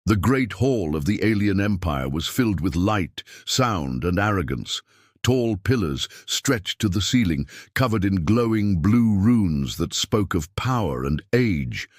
The great hall of the alien empire was filled with light, sound, and arrogance. Tall pillars stretched to the ceiling, covered in glowing blue runes that spoke of power and age.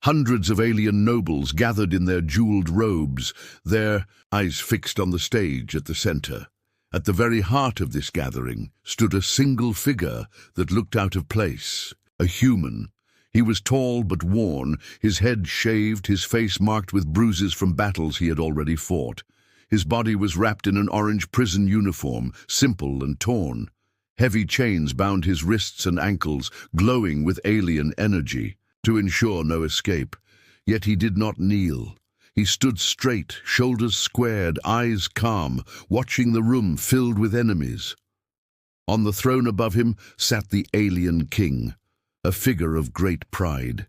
Hundreds of alien nobles gathered in their jeweled robes, their eyes fixed on the stage at the center. At the very heart of this gathering stood a single figure that looked out of place, a human. He was tall but worn, his head shaved, his face marked with bruises from battles he had already fought. His body was wrapped in an orange prison uniform, simple and torn. Heavy chains bound his wrists and ankles, glowing with alien energy, to ensure no escape. Yet he did not kneel. He stood straight, shoulders squared, eyes calm, watching the room filled with enemies. On the throne above him sat the alien king, a figure of great pride.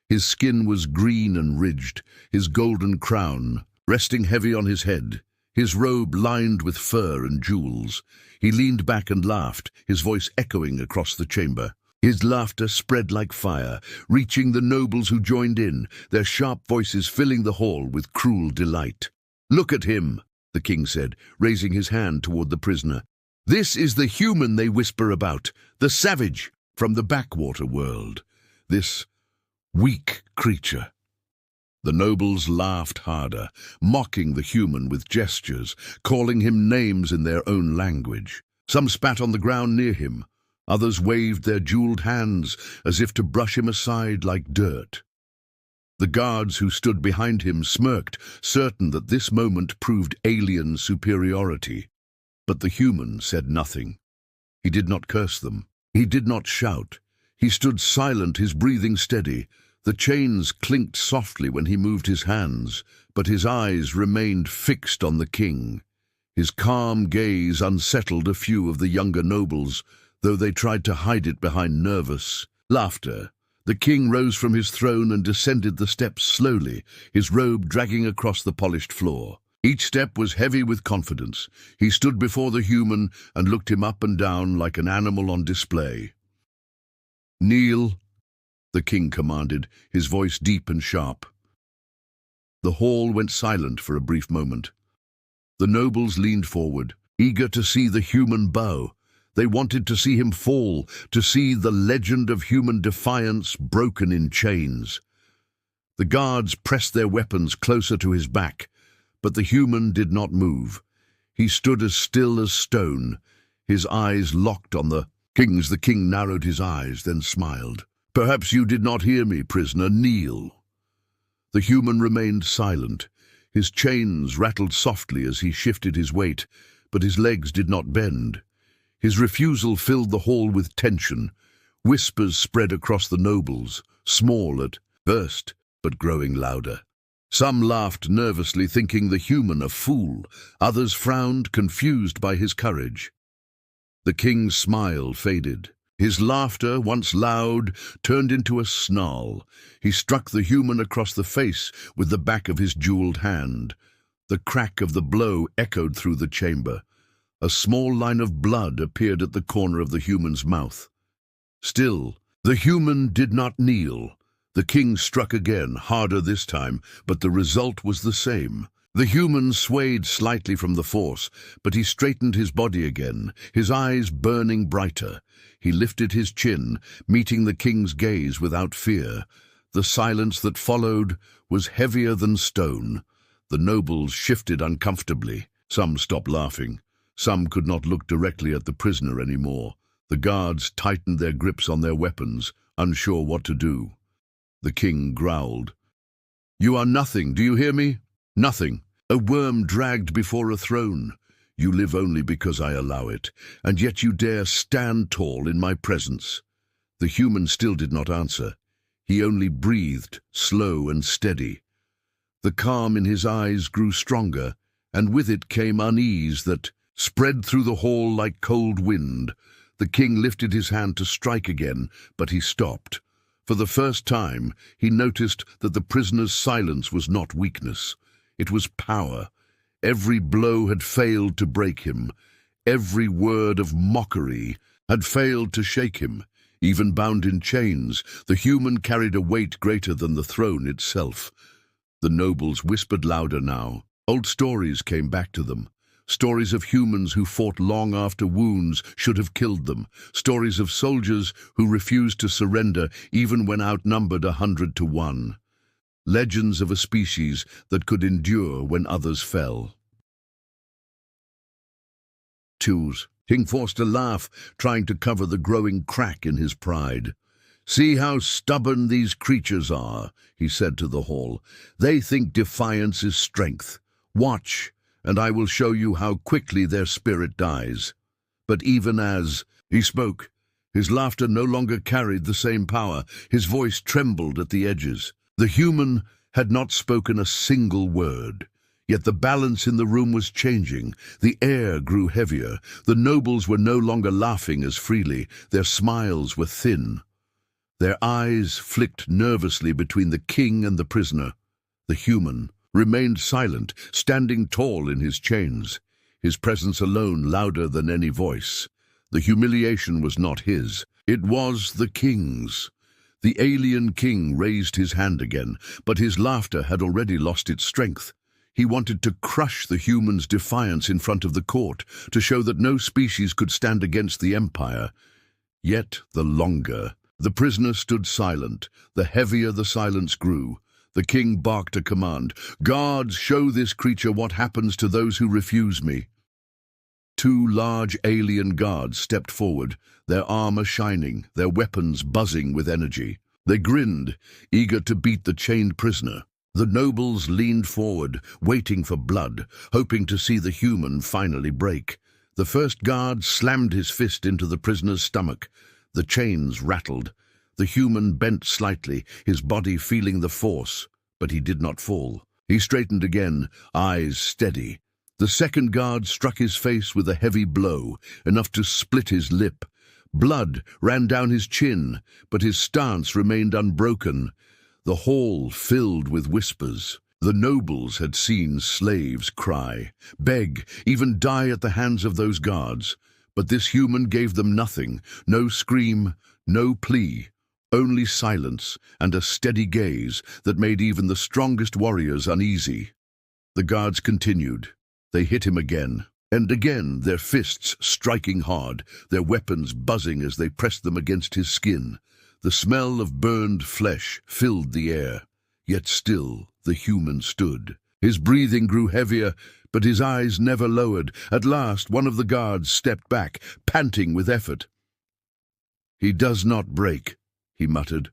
His skin was green and ridged, his golden crown resting heavy on his head, his robe lined with fur and jewels. He leaned back and laughed, his voice echoing across the chamber. His laughter spread like fire, reaching the nobles who joined in, their sharp voices filling the hall with cruel delight. "Look at him," the king said, raising his hand toward the prisoner. "This is the human they whisper about, the savage from the backwater world, this weak creature." The nobles laughed harder, mocking the human with gestures, calling him names in their own language. Some spat on the ground near him. Others waved their jeweled hands as if to brush him aside like dirt. The guards who stood behind him smirked, certain that this moment proved alien superiority. But the human said nothing. He did not curse them. He did not shout. He stood silent, his breathing steady. The chains clinked softly when he moved his hands, but his eyes remained fixed on the king. His calm gaze unsettled a few of the younger nobles, though they tried to hide it behind nervous laughter. The king rose from his throne and descended the steps slowly, his robe dragging across the polished floor. Each step was heavy with confidence. He stood before the human and looked him up and down like an animal on display. "Kneel," the king commanded, his voice deep and sharp. The hall went silent for a brief moment. The nobles leaned forward, eager to see the human bow. They wanted to see him fall, to see the legend of human defiance broken in chains. The guards pressed their weapons closer to his back, but the human did not move. He stood as still as stone, his eyes locked on the king's. The king narrowed his eyes, then smiled. "Perhaps you did not hear me, prisoner. Kneel." The human remained silent. His chains rattled softly as he shifted his weight, but his legs did not bend. His refusal filled the hall with tension. Whispers spread across the nobles, small at first, but growing louder. Some laughed nervously, thinking the human a fool. Others frowned, confused by his courage. The king's smile faded. His laughter, once loud, turned into a snarl. He struck the human across the face with the back of his jeweled hand. The crack of the blow echoed through the chamber. A small line of blood appeared at the corner of the human's mouth. Still, the human did not kneel. The king struck again, harder this time, but the result was the same. The human swayed slightly from the force, but he straightened his body again, his eyes burning brighter. He lifted his chin, meeting the king's gaze without fear. The silence that followed was heavier than stone. The nobles shifted uncomfortably. Some stopped laughing. Some could not look directly at the prisoner anymore. The guards tightened their grips on their weapons, unsure what to do. The king growled. "You are nothing, do you hear me? Nothing. A worm dragged before a throne. You live only because I allow it, and yet you dare stand tall in my presence." The human still did not answer. He only breathed, slow and steady. The calm in his eyes grew stronger, and with it came unease that spread through the hall like cold wind. The king lifted his hand to strike again, but he stopped. For the first time, he noticed that the prisoner's silence was not weakness. It was power. Every blow had failed to break him. Every word of mockery had failed to shake him. Even bound in chains, the human carried a weight greater than the throne itself. The nobles whispered louder now. Old stories came back to them. Stories of humans who fought long after wounds should have killed them. Stories of soldiers who refused to surrender even when outnumbered 100 to 1. Legends of a species that could endure when others fell. King forced a laugh, trying to cover the growing crack in his pride. "See how stubborn these creatures are," he said to the hall. "They think defiance is strength. Watch, and I will show you how quickly their spirit dies." But even as he spoke, his laughter no longer carried the same power. His voice trembled at the edges. The human had not spoken a single word. Yet the balance in the room was changing. The air grew heavier. The nobles were no longer laughing as freely. Their smiles were thin. Their eyes flicked nervously between the king and the prisoner. The human remained silent, standing tall in his chains, his presence alone louder than any voice. The humiliation was not his. It was the king's. The alien king raised his hand again, but his laughter had already lost its strength. He wanted to crush the human's defiance in front of the court, to show that no species could stand against the empire. Yet the longer the prisoner stood silent, the heavier the silence grew. The king barked a command. "Guards, show this creature what happens to those who refuse me." 2 large alien guards stepped forward, their armor shining, their weapons buzzing with energy. They grinned, eager to beat the chained prisoner. The nobles leaned forward, waiting for blood, hoping to see the human finally break. The first guard slammed his fist into the prisoner's stomach. The chains rattled. The human bent slightly, his body feeling the force, but he did not fall. He straightened again, eyes steady. The second guard struck his face with a heavy blow, enough to split his lip. Blood ran down his chin, but his stance remained unbroken. The hall filled with whispers. The nobles had seen slaves cry, beg, even die at the hands of those guards. But this human gave them nothing, no scream, no plea, only silence and a steady gaze that made even the strongest warriors uneasy. The guards continued. They hit him again, and again, their fists striking hard, their weapons buzzing as they pressed them against his skin. The smell of burned flesh filled the air, yet still the human stood. His breathing grew heavier, but his eyes never lowered. At last, one of the guards stepped back, panting with effort. "He does not break," he muttered.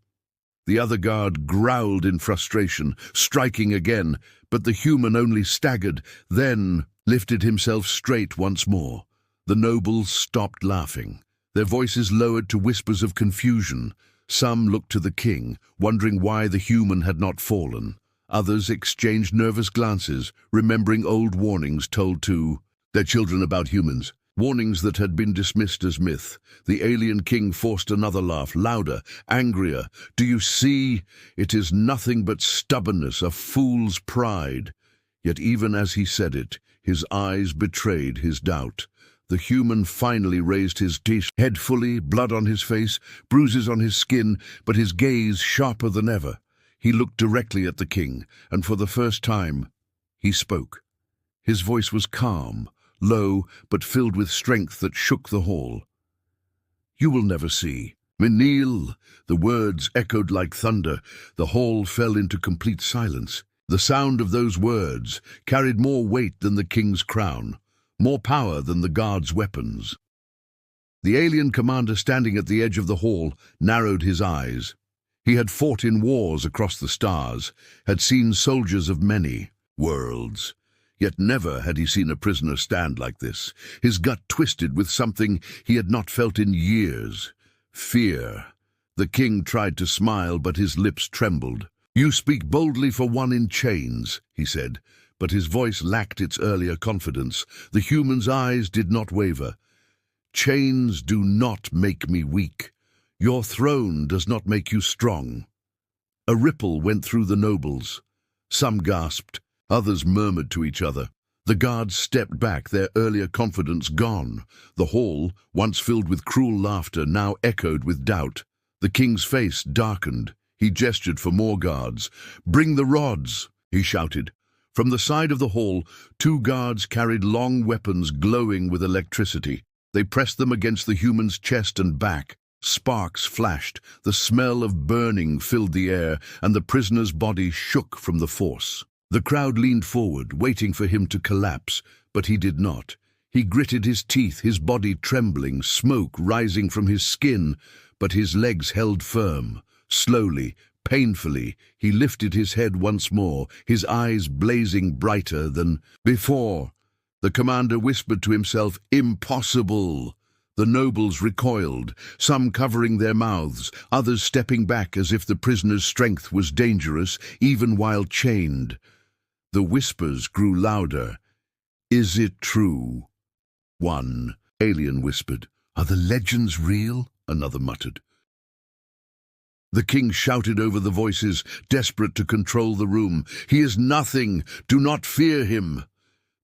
The other guard growled in frustration, striking again, but the human only staggered, then lifted himself straight once more. The nobles stopped laughing, their voices lowered to whispers of confusion. Some looked to the king, wondering why the human had not fallen. Others exchanged nervous glances, remembering old warnings told to their children about humans, warnings that had been dismissed as myth. The alien king forced another laugh, louder, angrier. "Do you see? It is nothing but stubbornness, a fool's pride." Yet even as he said it, his eyes betrayed his doubt. The human finally raised his head fully, blood on his face, bruises on his skin, but his gaze sharper than ever. He looked directly at the king, and for the first time, he spoke. His voice was calm, low, but filled with strength that shook the hall. "You will never see. Menil." The words echoed like thunder. The hall fell into complete silence. The sound of those words carried more weight than the king's crown, more power than the guards' weapons. The alien commander standing at the edge of the hall narrowed his eyes. He had fought in wars across the stars, had seen soldiers of many worlds. Yet never had he seen a prisoner stand like this. His gut twisted with something he had not felt in years. Fear. The king tried to smile, but his lips trembled. "You speak boldly for one in chains," he said, but his voice lacked its earlier confidence. The human's eyes did not waver. "Chains do not make me weak. Your throne does not make you strong." A ripple went through the nobles. Some gasped, others murmured to each other. The guards stepped back, their earlier confidence gone. The hall, once filled with cruel laughter, now echoed with doubt. The king's face darkened. He gestured for more guards. "Bring the rods." he shouted. From the side of the hall, two guards carried long weapons glowing with electricity. They pressed them against the human's chest and back. Sparks flashed, the smell of burning filled the air, and the prisoner's body shook from the force. The crowd leaned forward, waiting for him to collapse, but he did not. He gritted his teeth, his body trembling, smoke rising from his skin, but his legs held firm. Slowly, painfully, he lifted his head once more, his eyes blazing brighter than before. The commander whispered to himself, "Impossible!" The nobles recoiled, some covering their mouths, others stepping back as if the prisoner's strength was dangerous, even while chained. The whispers grew louder. "Is it true?" One alien whispered. "Are the legends real?" Another muttered. The king shouted over the voices, desperate to control the room. "He is nothing! Do not fear him!"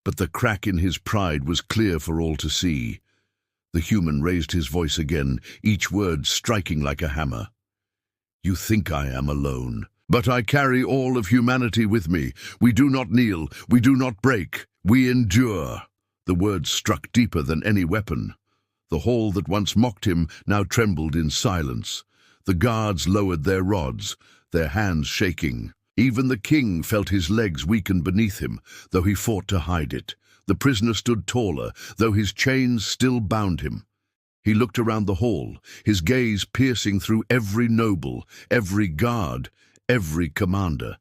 But the crack in his pride was clear for all to see. The human raised his voice again, each word striking like a hammer. "You think I am alone, but I carry all of humanity with me. We do not kneel, we do not break, we endure." The words struck deeper than any weapon. The hall that once mocked him now trembled in silence. The guards lowered their rods, their hands shaking. Even the king felt his legs weaken beneath him, though he fought to hide it. The prisoner stood taller, though his chains still bound him. He looked around the hall, his gaze piercing through every noble, every guard, every commander.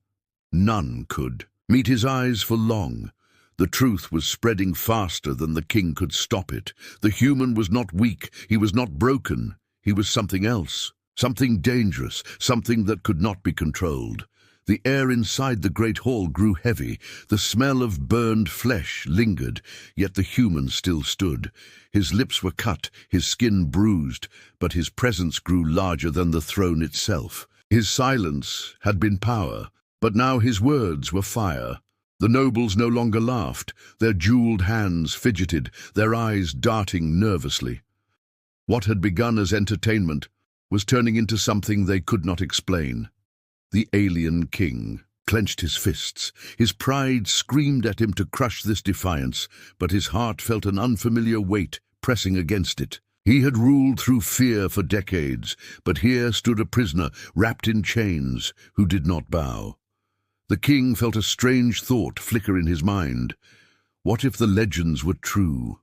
None could meet his eyes for long. The truth was spreading faster than the king could stop it. The human was not weak, he was not broken. He was something else, something dangerous, something that could not be controlled. The air inside the great hall grew heavy. The smell of burned flesh lingered, yet the human still stood. His lips were cut, his skin bruised, but his presence grew larger than the throne itself. His silence had been power, but now his words were fire. The nobles no longer laughed. Their jeweled hands fidgeted, their eyes darting nervously. What had begun as entertainment was turning into something they could not explain. The alien king clenched his fists. His pride screamed at him to crush this defiance, but his heart felt an unfamiliar weight pressing against it. He had ruled through fear for decades, but here stood a prisoner wrapped in chains who did not bow. The king felt a strange thought flicker in his mind. What if the legends were true?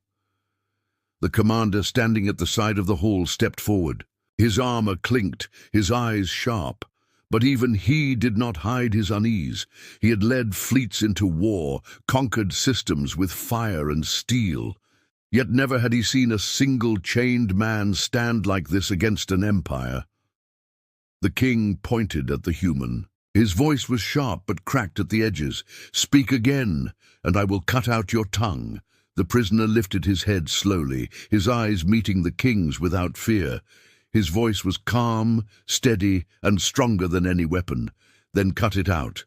The commander standing at the side of the hall stepped forward. His armor clinked, his eyes sharp. But even he did not hide his unease. He had led fleets into war, conquered systems with fire and steel. Yet never had he seen a single chained man stand like this against an empire. The king pointed at the human. His voice was sharp but cracked at the edges. "Speak again, and I will cut out your tongue." The prisoner lifted his head slowly, his eyes meeting the king's without fear. His voice was calm, steady, and stronger than any weapon. "Then cut it out.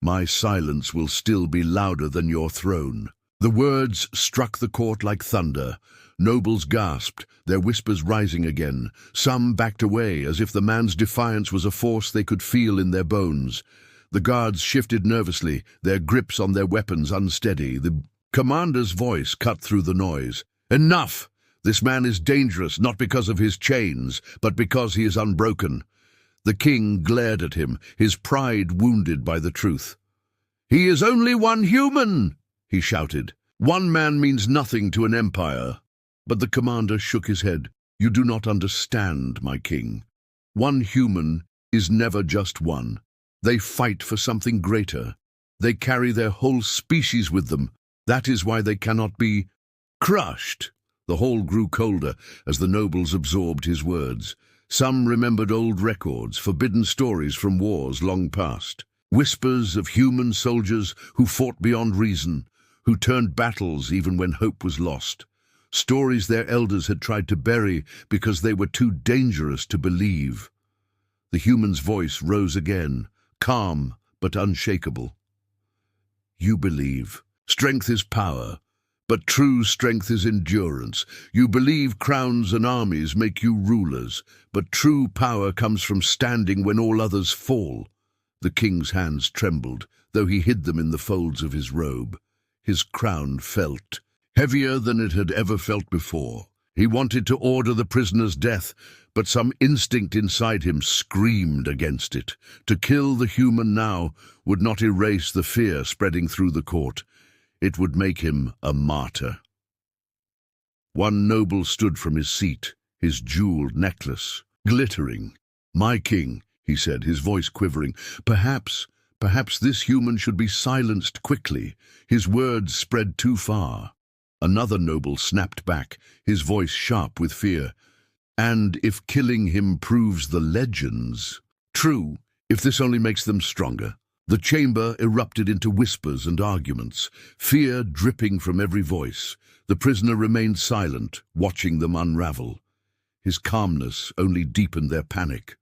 My silence will still be louder than your throne." The words struck the court like thunder. Nobles gasped, their whispers rising again. Some backed away, as if the man's defiance was a force they could feel in their bones. The guards shifted nervously, their grips on their weapons unsteady. The commander's voice cut through the noise. "Enough! This man is dangerous, not because of his chains, but because he is unbroken." The king glared at him, his pride wounded by the truth. "He is only one human!" he shouted. "One man means nothing to an empire." But the commander shook his head. "You do not understand, my king. One human is never just one. They fight for something greater. They carry their whole species with them. That is why they cannot be crushed." The hall grew colder as the nobles absorbed his words. Some remembered old records, forbidden stories from wars long past. Whispers of human soldiers who fought beyond reason, who turned battles even when hope was lost. Stories their elders had tried to bury because they were too dangerous to believe. The human's voice rose again, calm but unshakable. "You believe. Strength is power. But true strength is endurance. You believe crowns and armies make you rulers, but true power comes from standing when all others fall." The king's hands trembled, though he hid them in the folds of his robe. His crown felt heavier than it had ever felt before. He wanted to order the prisoner's death, but some instinct inside him screamed against it. To kill the human now would not erase the fear spreading through the court. It would make him a martyr. One noble stood from his seat, his jeweled necklace glittering. "My king," he said, his voice quivering, perhaps this human should be silenced quickly." His words spread too far. Another noble snapped back, his voice sharp with fear. "And if killing him proves the legends?" "True, if this only makes them stronger." The chamber erupted into whispers and arguments, fear dripping from every voice. The prisoner remained silent, watching them unravel. His calmness only deepened their panic.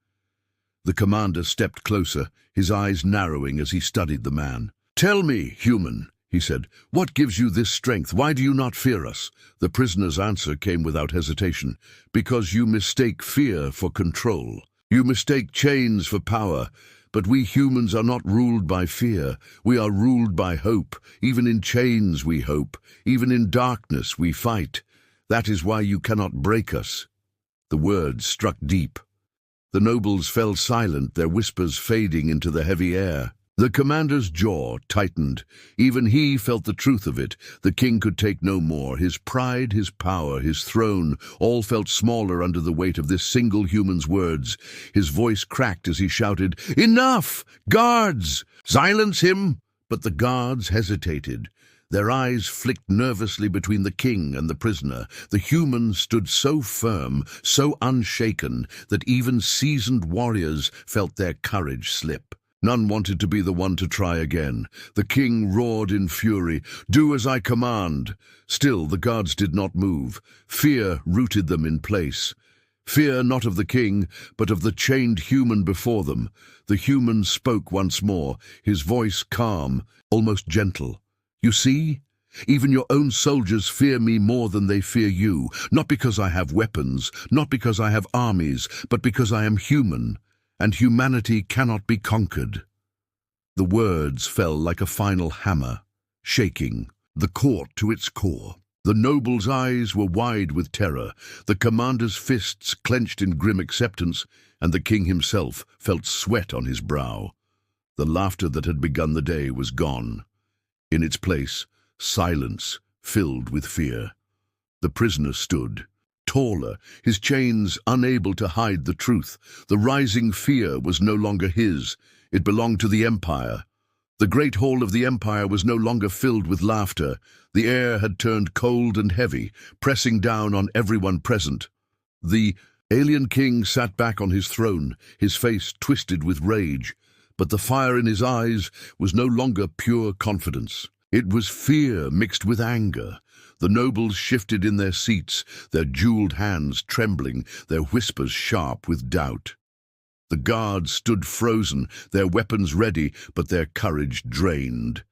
The commander stepped closer, his eyes narrowing as he studied the man. "Tell me, human," he said, "what gives you this strength? Why do you not fear us?" The prisoner's answer came without hesitation. "Because you mistake fear for control. You mistake chains for power. But we humans are not ruled by fear. We are ruled by hope. Even in chains we hope. Even in darkness we fight. That is why you cannot break us." The words struck deep. The nobles fell silent, their whispers fading into the heavy air. The commander's jaw tightened. Even he felt the truth of it. The king could take no more. His pride, his power, his throne, all felt smaller under the weight of this single human's words. His voice cracked as he shouted, "Enough! Guards! Silence him!" But the guards hesitated. Their eyes flicked nervously between the king and the prisoner. The human stood so firm, so unshaken, that even seasoned warriors felt their courage slip. None wanted to be the one to try again. The king roared in fury, "Do as I command." Still, the guards did not move. Fear rooted them in place. Fear not of the king, but of the chained human before them. The human spoke once more, his voice calm, almost gentle. "You see? Even your own soldiers fear me more than they fear you, not because I have weapons, not because I have armies, but because I am human, and humanity cannot be conquered." The words fell like a final hammer, shaking the court to its core. The noble's eyes were wide with terror, the commander's fists clenched in grim acceptance, and the king himself felt sweat on his brow. The laughter that had begun the day was gone. In its place, silence filled with fear. The prisoner stood, taller, his chains unable to hide the truth. The rising fear was no longer his. It belonged to the Empire. The great hall of the Empire was no longer filled with laughter. The air had turned cold and heavy, pressing down on everyone present. The alien king sat back on his throne, his face twisted with rage. But the fire in his eyes was no longer pure confidence. It was fear mixed with anger. The nobles shifted in their seats, their jeweled hands trembling, their whispers sharp with doubt. The guards stood frozen, their weapons ready, but their courage drained.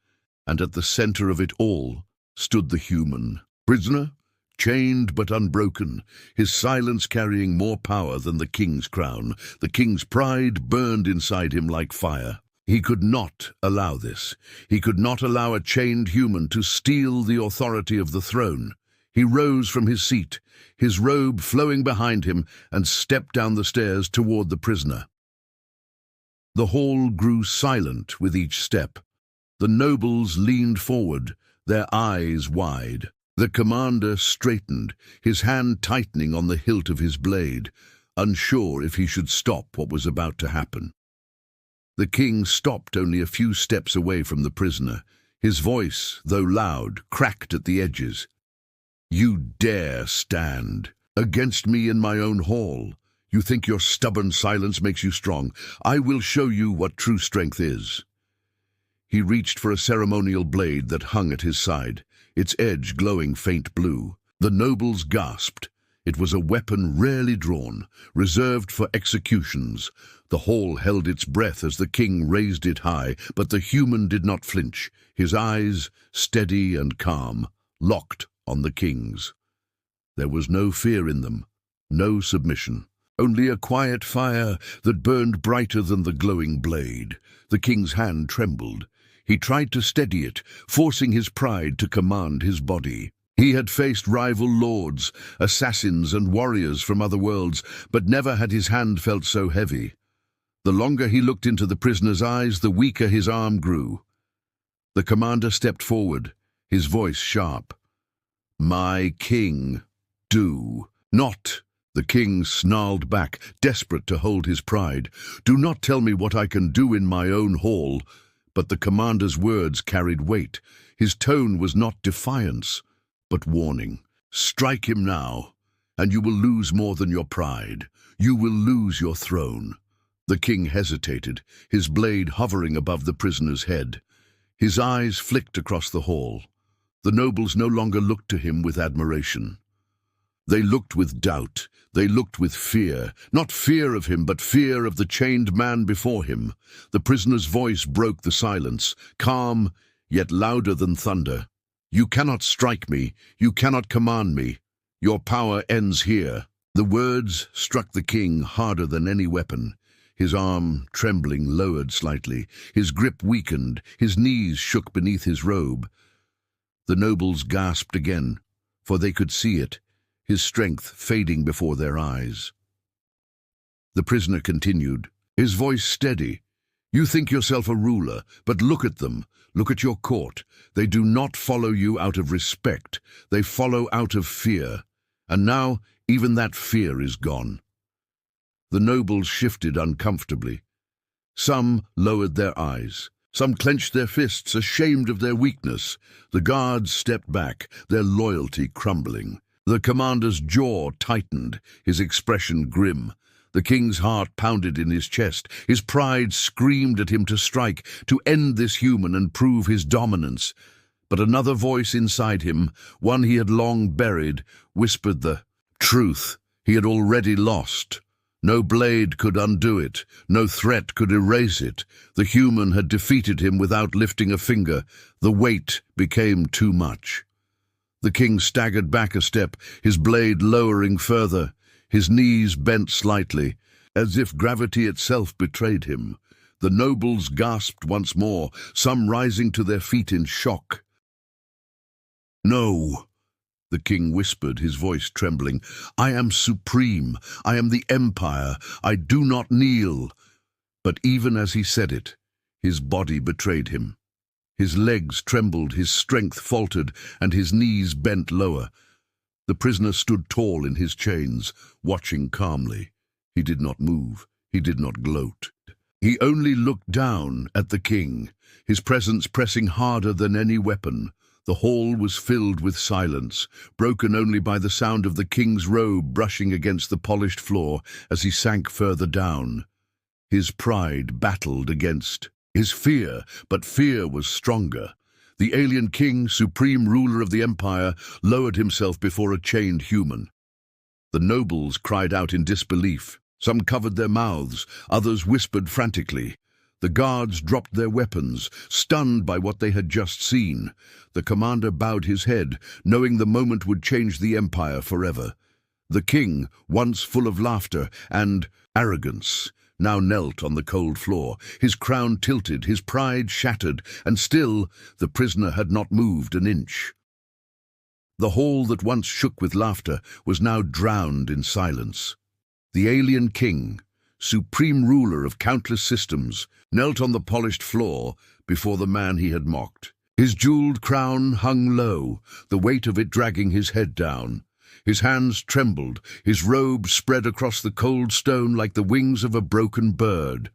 And at the center of it all stood the human. Prisoner, chained but unbroken, his silence carrying more power than the king's crown. The king's pride burned inside him like fire. He could not allow this. He could not allow a chained human to steal the authority of the throne. He rose from his seat, his robe flowing behind him, and stepped down the stairs toward the prisoner. The hall grew silent with each step. The nobles leaned forward, their eyes wide. The commander straightened, his hand tightening on the hilt of his blade, unsure if he should stop what was about to happen. The king stopped only a few steps away from the prisoner. His voice, though loud, cracked at the edges. "You dare stand against me in my own hall? You think your stubborn silence makes you strong? I will show you what true strength is." He reached for a ceremonial blade that hung at his side, its edge glowing faint blue. The nobles gasped. It was a weapon rarely drawn, reserved for executions. The hall held its breath as the king raised it high, but the human did not flinch, his eyes, steady and calm, locked on the king's. There was no fear in them, no submission, only a quiet fire that burned brighter than the glowing blade. The king's hand trembled. He tried to steady it, forcing his pride to command his body. He had faced rival lords, assassins and warriors from other worlds, but never had his hand felt so heavy. The longer he looked into the prisoner's eyes, the weaker his arm grew. The commander stepped forward, his voice sharp. "My king, do not." The king snarled back, desperate to hold his pride. "Do not tell me what I can do in my own hall." But the commander's words carried weight. His tone was not defiance, but warning. "Strike him now, and you will lose more than your pride. You will lose your throne." The king hesitated, his blade hovering above the prisoner's head. His eyes flicked across the hall. The nobles no longer looked to him with admiration. They looked with doubt. They looked with fear. Not fear of him, but fear of the chained man before him. The prisoner's voice broke the silence, calm, yet louder than thunder. "You cannot strike me. You cannot command me. Your power ends here." The words struck the king harder than any weapon. His arm, trembling, lowered slightly. His grip weakened. His knees shook beneath his robe. The nobles gasped again, for they could see it, his strength fading before their eyes. The prisoner continued, his voice steady. "You think yourself a ruler, but look at them. Look at your court. They do not follow you out of respect. They follow out of fear. And now, even that fear is gone." The nobles shifted uncomfortably. Some lowered their eyes. Some clenched their fists, ashamed of their weakness. The guards stepped back, their loyalty crumbling. The commander's jaw tightened, his expression grim. The king's heart pounded in his chest. His pride screamed at him to strike, to end this human and prove his dominance. But another voice inside him, one he had long buried, whispered the truth he had already lost. No blade could undo it. No threat could erase it. The human had defeated him without lifting a finger. The weight became too much. The king staggered back a step, his blade lowering further. His knees bent slightly, as if gravity itself betrayed him. The nobles gasped once more, some rising to their feet in shock. "No," the king whispered, his voice trembling. "I am supreme. I am the empire. I do not kneel." But even as he said it, his body betrayed him. His legs trembled, his strength faltered, and his knees bent lower. The prisoner stood tall in his chains, watching calmly. He did not move. He did not gloat. He only looked down at the king, his presence pressing harder than any weapon. The hall was filled with silence, broken only by the sound of the king's robe brushing against the polished floor as he sank further down. His pride battled against his fear, but fear was stronger. The alien king, supreme ruler of the empire, lowered himself before a chained human. The nobles cried out in disbelief. Some covered their mouths, others whispered frantically. The guards dropped their weapons, stunned by what they had just seen. The commander bowed his head, knowing the moment would change the empire forever. The king, once full of laughter and arrogance, now knelt on the cold floor, his crown tilted, his pride shattered, and still the prisoner had not moved an inch. The hall that once shook with laughter was now drowned in silence. The alien king, supreme ruler of countless systems, knelt on the polished floor before the man he had mocked. His jeweled crown hung low, the weight of it dragging his head down. His hands trembled, his robe spread across the cold stone like the wings of a broken bird.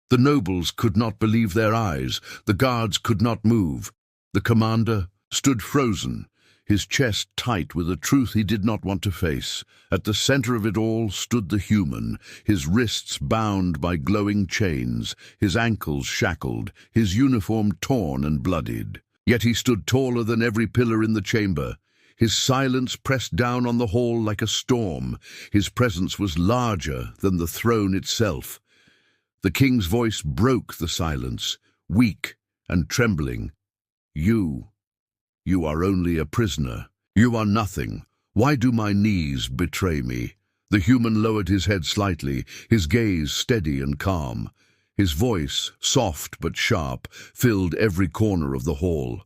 The nobles could not believe their eyes, the guards could not move. The commander stood frozen, his chest tight with a truth he did not want to face. At the center of it all stood the human, his wrists bound by glowing chains, his ankles shackled, his uniform torn and bloodied. Yet he stood taller than every pillar in the chamber. His silence pressed down on the hall like a storm. His presence was larger than the throne itself. The king's voice broke the silence, weak and trembling. You are only a prisoner. You are nothing. Why do my knees betray me?" The human lowered his head slightly, his gaze steady and calm. His voice, soft but sharp, filled every corner of the hall.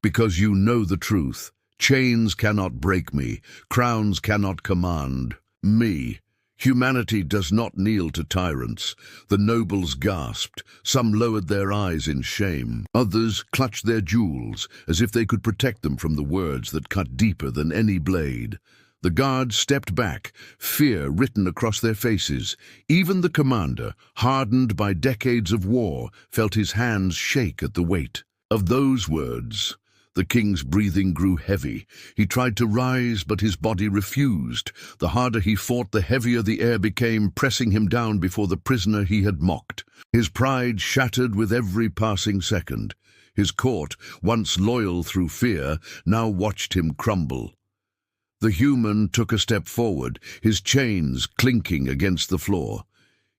"Because you know the truth. Chains cannot break me. Crowns cannot command me. Humanity does not kneel to tyrants." The nobles gasped. Some lowered their eyes in shame. Others clutched their jewels, as if they could protect them from the words that cut deeper than any blade. The guards stepped back, fear written across their faces. Even the commander, hardened by decades of war, felt his hands shake at the weight of those words. The king's breathing grew heavy. He tried to rise, but his body refused. The harder he fought, the heavier the air became, pressing him down before the prisoner he had mocked. His pride shattered with every passing second. His court, once loyal through fear, now watched him crumble. The human took a step forward, his chains clinking against the floor.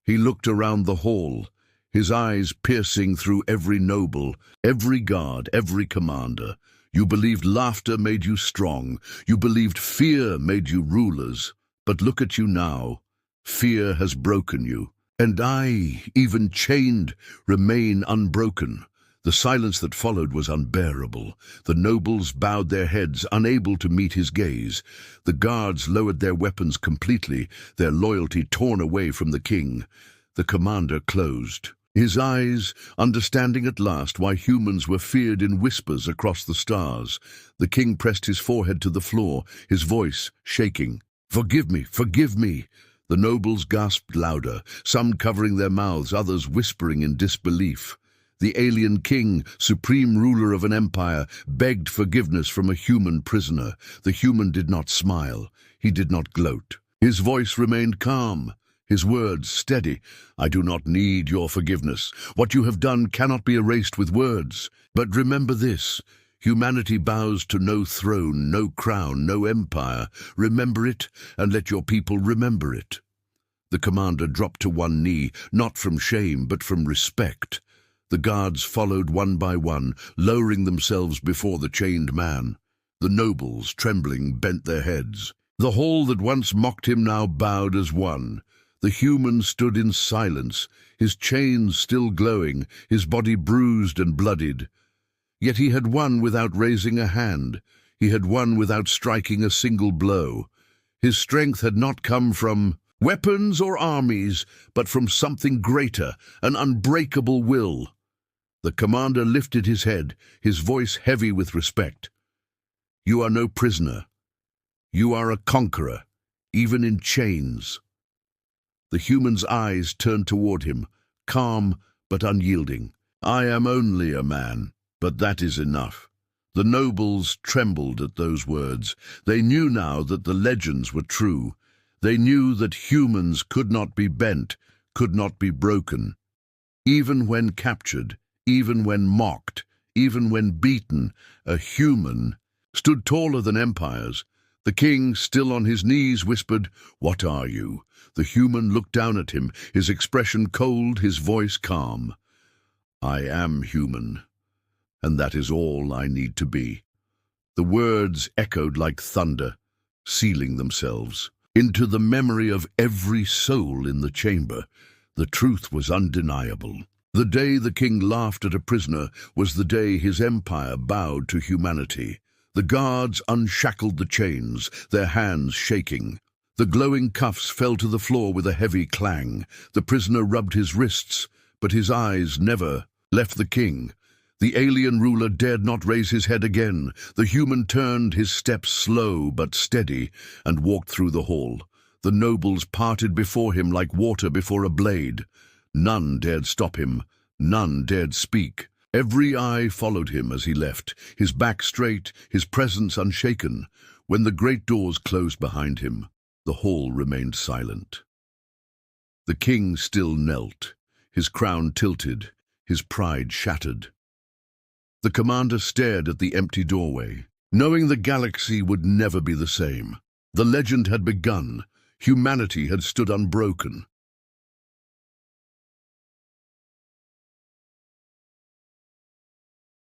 He looked around the hall, his eyes piercing through every noble, every guard, every commander. You believed laughter made you strong. You believed fear made you rulers. But look at you now. Fear has broken you. And I, even chained, remain unbroken. The silence that followed was unbearable. The nobles bowed their heads, unable to meet his gaze. The guards lowered their weapons completely, their loyalty torn away from the king. The commander closed his eyes, understanding at last why humans were feared in whispers across the stars. The king pressed his forehead to the floor, his voice shaking. "Forgive me, forgive me." The nobles gasped louder, some covering their mouths, others whispering in disbelief. The alien king, supreme ruler of an empire, begged forgiveness from a human prisoner. The human did not smile. He did not gloat. His voice remained calm. His words steady. "I do not need your forgiveness. What you have done cannot be erased with words. But remember this. Humanity bows to no throne, no crown, no empire. Remember it, and let your people remember it." The commander dropped to one knee, not from shame, but from respect. The guards followed one by one, lowering themselves before the chained man. The nobles, trembling, bent their heads. The hall that once mocked him now bowed as one. The human stood in silence, his chains still glowing, his body bruised and bloodied. Yet he had won without raising a hand. He had won without striking a single blow. His strength had not come from weapons or armies, but from something greater, an unbreakable will. The commander lifted his head, his voice heavy with respect. "You are no prisoner. You are a conqueror, even in chains." The human's eyes turned toward him, calm but unyielding. "I am only a man, but that is enough." The nobles trembled at those words. They knew now that the legends were true. They knew that humans could not be bent, could not be broken. Even when captured, even when mocked, even when beaten, a human stood taller than empires. The king, still on his knees, whispered, "What are you?" The human looked down at him, his expression cold, his voice calm. "I am human, and that is all I need to be." The words echoed like thunder, sealing themselves into the memory of every soul in the chamber. The truth was undeniable. The day the king laughed at a prisoner was the day his empire bowed to humanity. The guards unshackled the chains, their hands shaking. The glowing cuffs fell to the floor with a heavy clang. The prisoner rubbed his wrists, but his eyes never left the king. The alien ruler dared not raise his head again. The human turned, his steps slow but steady, and walked through the hall. The nobles parted before him like water before a blade. None dared stop him. None dared speak. Every eye followed him as he left, his back straight, his presence unshaken. When the great doors closed behind him, the hall remained silent. The king still knelt, his crown tilted, his pride shattered. The commander stared at the empty doorway, knowing the galaxy would never be the same. The legend had begun. Humanity had stood unbroken.